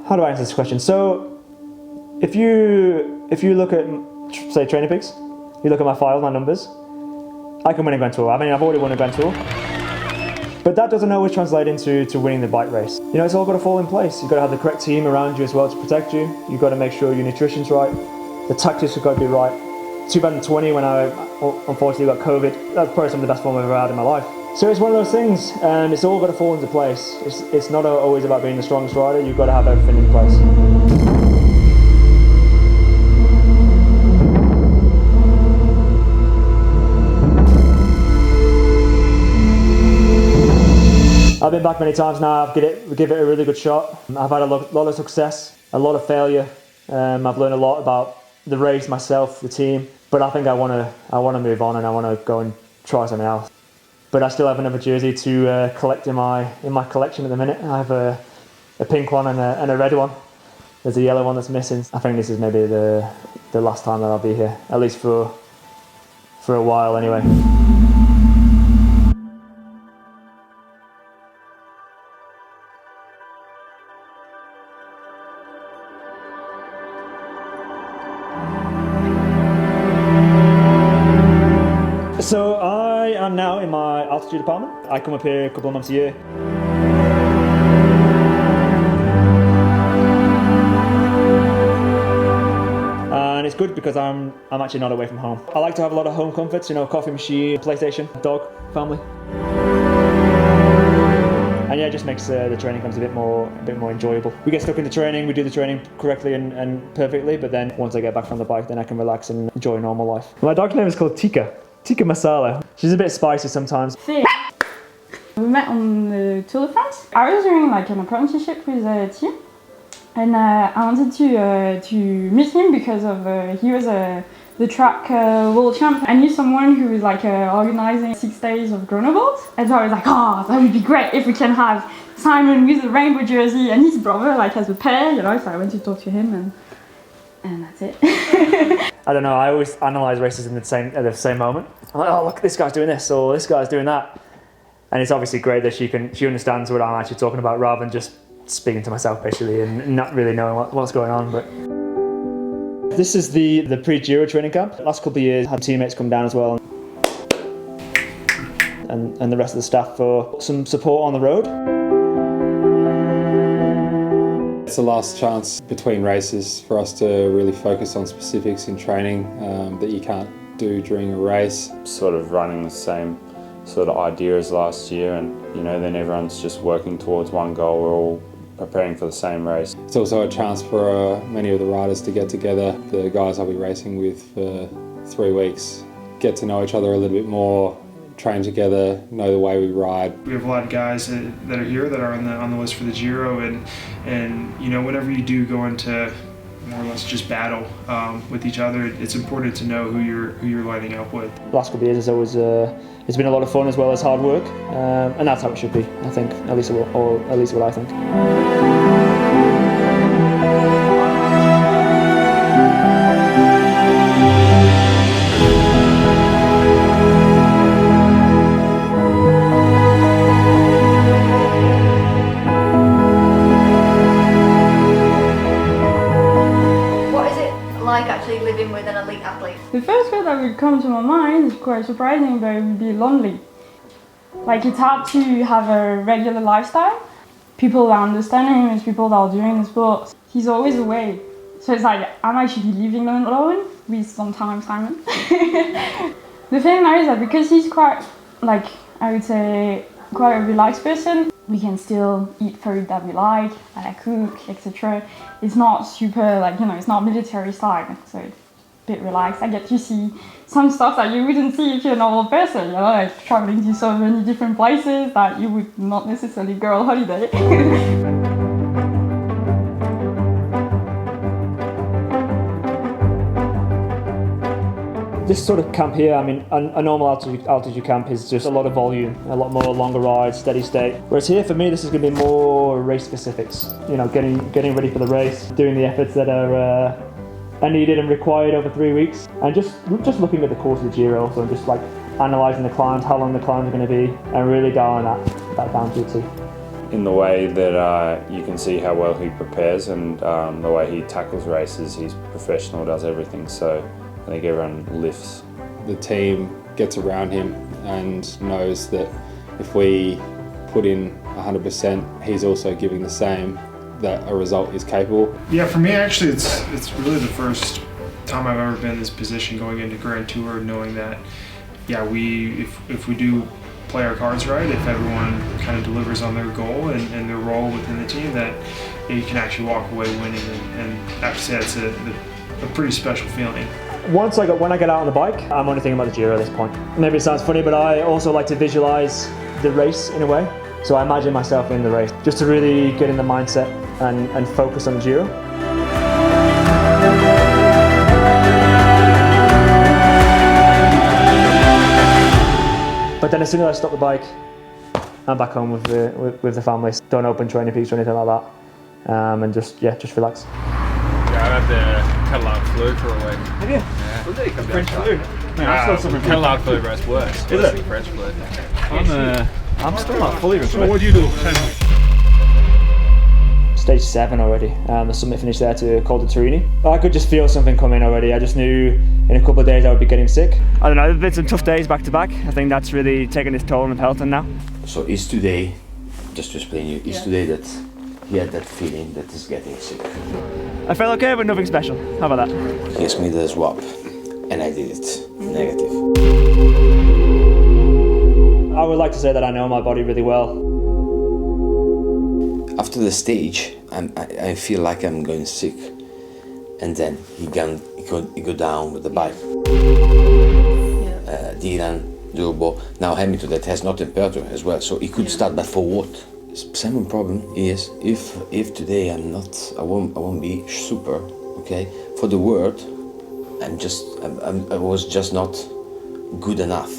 how do I answer this question? So, if you look at, say, Training Peaks, you look at my files, my numbers, I can win a Grand Tour. I mean, I've already won a Grand Tour. But that doesn't always translate into winning the bike race. You know, it's all got to fall in place. You've got to have the correct team around you as well to protect you. You've got to make sure your nutrition's right. The tactics have got to be right. 2020, when I unfortunately got COVID, that's probably some of the best form I've ever had in my life. So it's one of those things, and it's all got to fall into place. It's not always about being the strongest rider. You've got to have everything in place. I've been back many times now. I've give it a really good shot. I've had a lot of success, a lot of failure. I've learned a lot about the race, myself, the team. But I think I want to move on, and I want to go and try something else. But I still have another jersey to collect in my collection at the minute. I have a pink one and a red one. There's a yellow one that's missing. I think this is maybe the last time that I'll be here, at least for a while anyway. So I am now in my altitude apartment. I come up here a couple of months a year. And it's good because I'm actually not away from home. I like to have a lot of home comforts, you know, coffee machine, PlayStation, dog, family. And yeah, it just makes the training comes a bit more enjoyable. We get stuck into training, we do the training correctly and perfectly, but then once I get back from the bike, then I can relax and enjoy normal life. My dog's name is called Tika. Tika Masala. She's a bit spicy sometimes. We met on the Tour de France. I was doing like an apprenticeship with a team, and I wanted to meet him because of he was the track world champ. I knew someone who was like organizing 6 days of Grenoble, and so I was like, oh, that would be great if we can have Simon with the rainbow jersey and his brother like as a pair, you know. So I went to talk to him, and that's it. I don't know, I always analyse races at the same moment. I'm like, oh look, this guy's doing this, or this guy's doing that. And it's obviously great that she understands what I'm actually talking about rather than just speaking to myself basically and not really knowing what's going on. But this is the pre-Giro training camp. Last couple of years, had teammates come down as well. And the rest of the staff for some support on the road. It's the last chance between races for us to really focus on specifics in training that you can't do during a race. Sort of running the same sort of idea as last year, and you know, then everyone's just working towards one goal. We're all preparing for the same race. It's also a chance for many of the riders to get together, the guys I'll be racing with for 3 weeks, get to know each other a little bit more, train together, know the way we ride. We have a lot of guys that are here that are on the list for the Giro, and you know, whenever you do go into more or less just battle with each other, it's important to know who you're lining up with. The last couple of years has always it's been a lot of fun as well as hard work, and that's how it should be, I think, at least what I think. Like actually living with an elite athlete? The first word that would come to my mind is quite surprising, but it would be lonely. Like, it's hard to have a regular lifestyle. People that understand him is people that are doing the sport. He's always away. So it's like, I'm actually living alone with sometimes Simon. The thing now is that because he's quite, like, I would say, quite a relaxed person, we can still eat food that we like, that I cook, etc. It's not super, like, you know, it's not military style, so it's a bit relaxed. I get to see some stuff that you wouldn't see if you're a normal person, you know, like traveling to so many different places that you would not necessarily go on holiday. This sort of camp here, I mean, a normal altitude camp is just a lot of volume, a lot more longer rides, steady state. Whereas here, for me, this is going to be more race specifics. You know, getting ready for the race, doing the efforts that are needed and required over 3 weeks, and just looking at the course of the Giro, also, and just like analysing the climbs, how long the climbs are going to be, and really dialing that down to a T. in the way that you can see how well he prepares and the way he tackles races. He's professional, does everything, so I think everyone lifts. The team gets around him and knows that if we put in 100%, he's also giving the same, that a result is capable. Yeah, for me actually it's really the first time I've ever been in this position going into Grand Tour, knowing that if we do play our cards right, if everyone kind of delivers on their goal and their role within the team, that you can actually walk away winning, and actually that's a pretty special feeling. When I get out on the bike, I'm only thinking about the Giro at this point. Maybe it sounds funny, but I also like to visualize the race in a way. So I imagine myself in the race, just to really get in the mindset and focus on the Giro. But then as soon as I stop the bike, I'm back home with the family. Don't open training peaks or anything like that, and just relax. Yeah, I had the Catalan flu for a week. Have you? Yeah. Was it? French flu? Man, I still suffering from Catalan flu, but it's worse. Is it? French flu. I'm still not fully recovered. So what do you do? Stage 7 already. The summit finished there to Col de Turini. I could just feel something coming already. I just knew in a couple of days I would be getting sick. I don't know, there's been some tough days back to back. I think that's really taken its toll on Pelton now. So it's today, just to explain you, it's today that he had that feeling that he's getting sick. I felt okay, but nothing special. How about that? He asked me the swab, and I did it. Negative. I would like to say that I know my body really well. After the stage, I feel like I'm going sick, and then he go down with the bike. Dylan, Durbo, now Hamilton that has no temperature as well, so he could start, but for what? Simon problem is if today I won't be super, okay? For the world, I was just not good enough.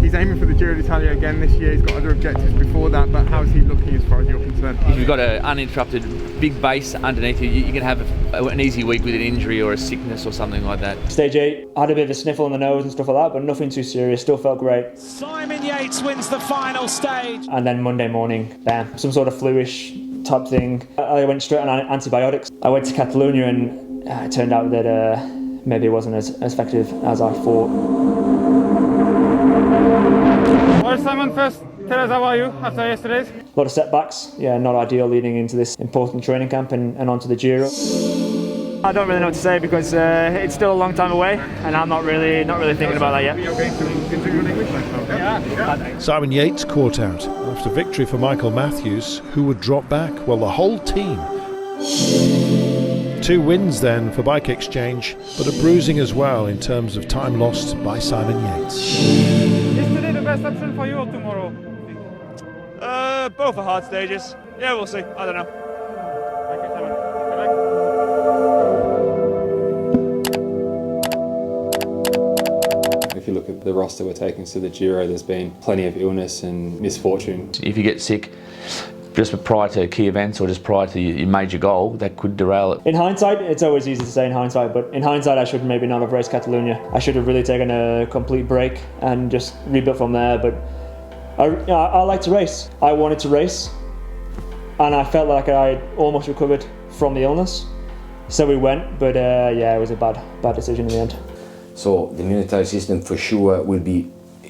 He's aiming for the Giro d'Italia again this year. He's got other objectives before that, but how's he looking as far as you're concerned? If you've got an uninterrupted big base underneath you, you can have an easy week with an injury or a sickness or something like that. Stage 8, I had a bit of a sniffle in the nose and stuff like that, but nothing too serious, still felt great. Simon Yates wins the final stage. And then Monday morning, bam, some sort of flu-ish type thing. I went straight on antibiotics. I went to Catalunya and it turned out that maybe it wasn't as effective as I thought. Well, Simon, first tell us how are you after yesterday's? A lot of setbacks, yeah, not ideal leading into this important training camp and onto the Giro. I don't really know what to say because it's still a long time away and I'm not really thinking about that yet. You're going to continue in English? Yeah. Simon Yates caught out after victory for Michael Matthews, who would drop back. Well, the whole team. 2 wins then for Bike Exchange, but a bruising as well in terms of time lost by Simon Yates. Is today the best option for you or tomorrow? Both are hard stages. Yeah, we'll see. I don't know. Thank you, Simon. If you look at the roster we're taking to the Giro, there's been plenty of illness and misfortune. If you get sick just prior to key events or just prior to your major goal, that could derail it. In hindsight, it's always easy to say in hindsight, but in hindsight I should maybe not have raced Catalunya. I should have really taken a complete break and just rebuilt from there, but I like to race. I wanted to race and I felt like I almost recovered from the illness. So we went, but it was a bad decision in the end. So the immunity system for sure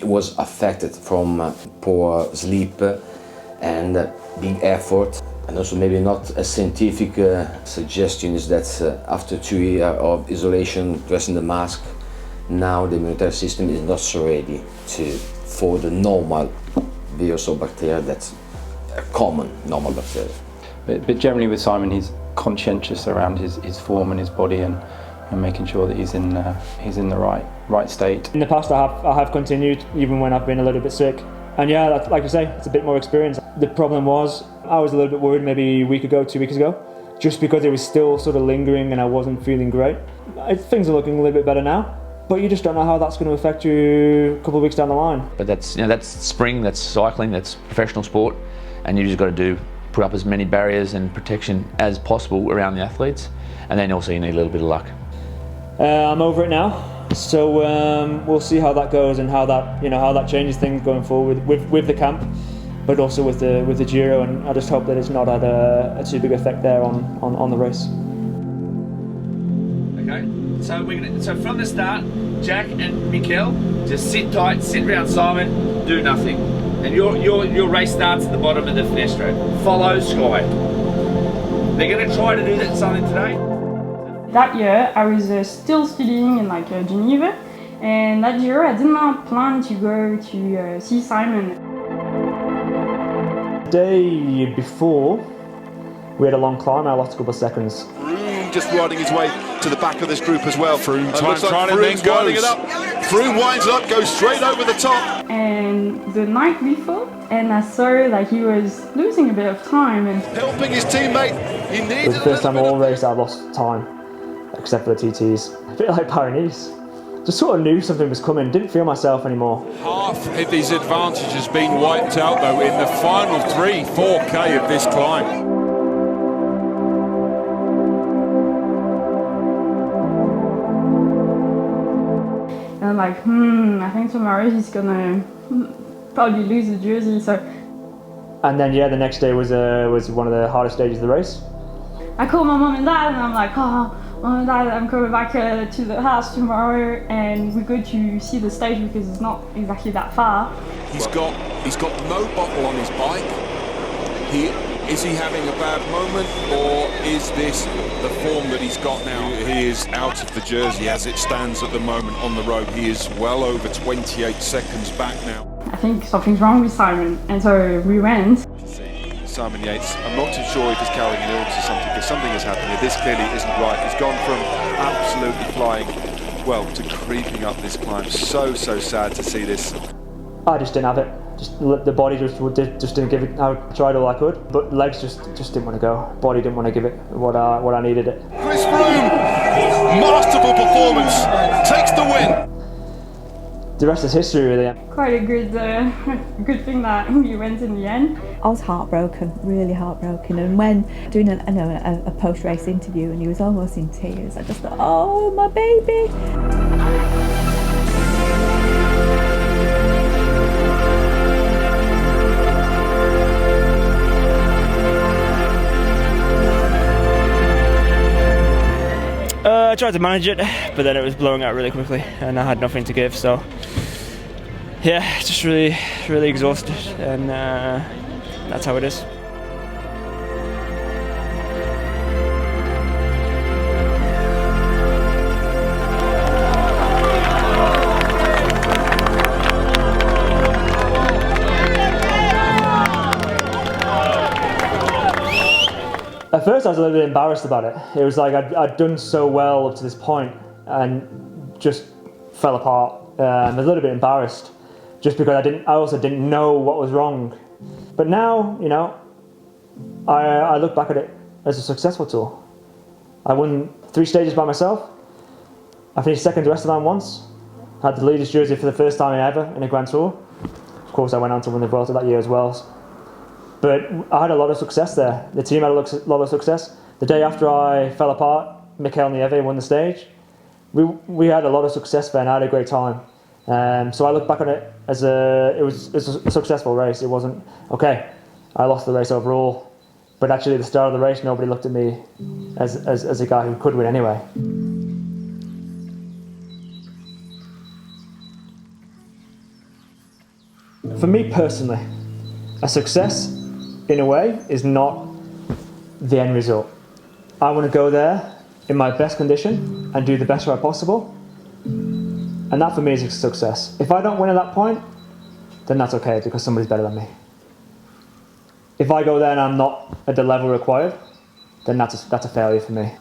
was affected from poor sleep and big effort, and also maybe not a scientific suggestion is that after 2 years of isolation, dressing the mask, now the immunity system is not so ready for the normal virus or bacteria that's a common normal bacteria. But generally with Simon, he's conscientious around his form and his body and making sure that he's in the right state. In the past I have continued even when I've been a little bit sick. And yeah, like you say, it's a bit more experience. The problem was, I was a little bit worried maybe a week ago, 2 weeks ago, just because it was still sort of lingering and I wasn't feeling great. Things are looking a little bit better now, but you just don't know how that's going to affect you a couple of weeks down the line. But that's spring, that's cycling, that's professional sport, and you just got to put up as many barriers and protection as possible around the athletes, and then also you need a little bit of luck. I'm over it now. So we'll see how that goes and how that changes things going forward with the camp. but also with the Giro, and I just hope that it's not had a too big effect there on the race. Okay, so from the start, Jack and Mikel just sit tight, sit around Simon, do nothing, and your race starts at the bottom of the Finestro. Follow Sky. They're going to try to do that something today. That year, I was still studying in Geneva, and that year I did not plan to go to see Simon. The day before, we had a long climb. I lost a couple of seconds. Froome just riding his way to the back of this group as well. Froome looks like Froome's winding it up. Froome winds up, goes straight over the top. And the night before, and I saw that he was losing a bit of time and helping his teammate. He needed it was the first time all race I've lost time, except for the TTs. A bit like Paris. Just sort of knew something was coming, didn't feel myself anymore. Half of his advantage has been wiped out though in the final 3-4K of this climb. And I'm like, I think tomorrow he's gonna probably lose the jersey. So. And then yeah, the next day was one of the hardest stages of the race. I called my mum and dad, and I'm like, oh, Mum and Dad, I'm coming back to the house tomorrow, and we go to see the stage because it's not exactly that far. He's got no bottle on his bike. Is he having a bad moment, or is this the form that he's got now? He is out of the jersey as it stands at the moment on the road. He is well over 28 seconds back now. I think something's wrong with Simon, and so we went. Simon Yates, I'm not too sure if he's carrying an illness or something, because something has happened here. This clearly isn't right. He's gone from absolutely flying, well, to creeping up this climb. So sad to see this. I just didn't have it. Just the body just didn't give it. I tried all I could, but legs just didn't want to go. Body didn't want to give it what I needed it. Chris Froome, masterful performance, takes the win. The rest is history, really. Quite a good thing that we went in the end. I was heartbroken, really heartbroken, and when doing a post-race interview and he was almost in tears, I just thought, oh, my baby. I tried to manage it, but then it was blowing out really quickly and I had nothing to give, so yeah, just really exhausted, and that's how it is. At first I was a little bit embarrassed about it. It was like I'd done so well up to this point and just fell apart. I was a little bit embarrassed just because I also didn't know what was wrong. But now, you know, I look back at it as a successful tour. I won 3 stages by myself. I finished second the rest of the time once. I had the leader's jersey for the first time ever in a Grand Tour. Of course I went on to win the Volta that year as well. But I had a lot of success there. The team had a lot of success. The day after I fell apart, Mikel Nieve won the stage. We had a lot of success there and I had a great time. So I look back on it as it was a successful race. It wasn't, okay, I lost the race overall, but actually at the start of the race, nobody looked at me as a guy who could win anyway. For me personally, a success, in a way, is not the end result. I want to go there in my best condition and do the best ride possible, and that for me is a success. If I don't win at that point, then that's okay because somebody's better than me. If I go there and I'm not at the level required, then that's a failure for me.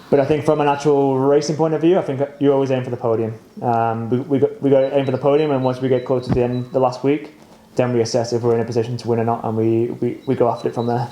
But I think from an actual racing point of view, I think you always aim for the podium. We got to aim for the podium, and once we get close to the end, the last week, then we assess if we're in a position to win or not, and we go after it from there.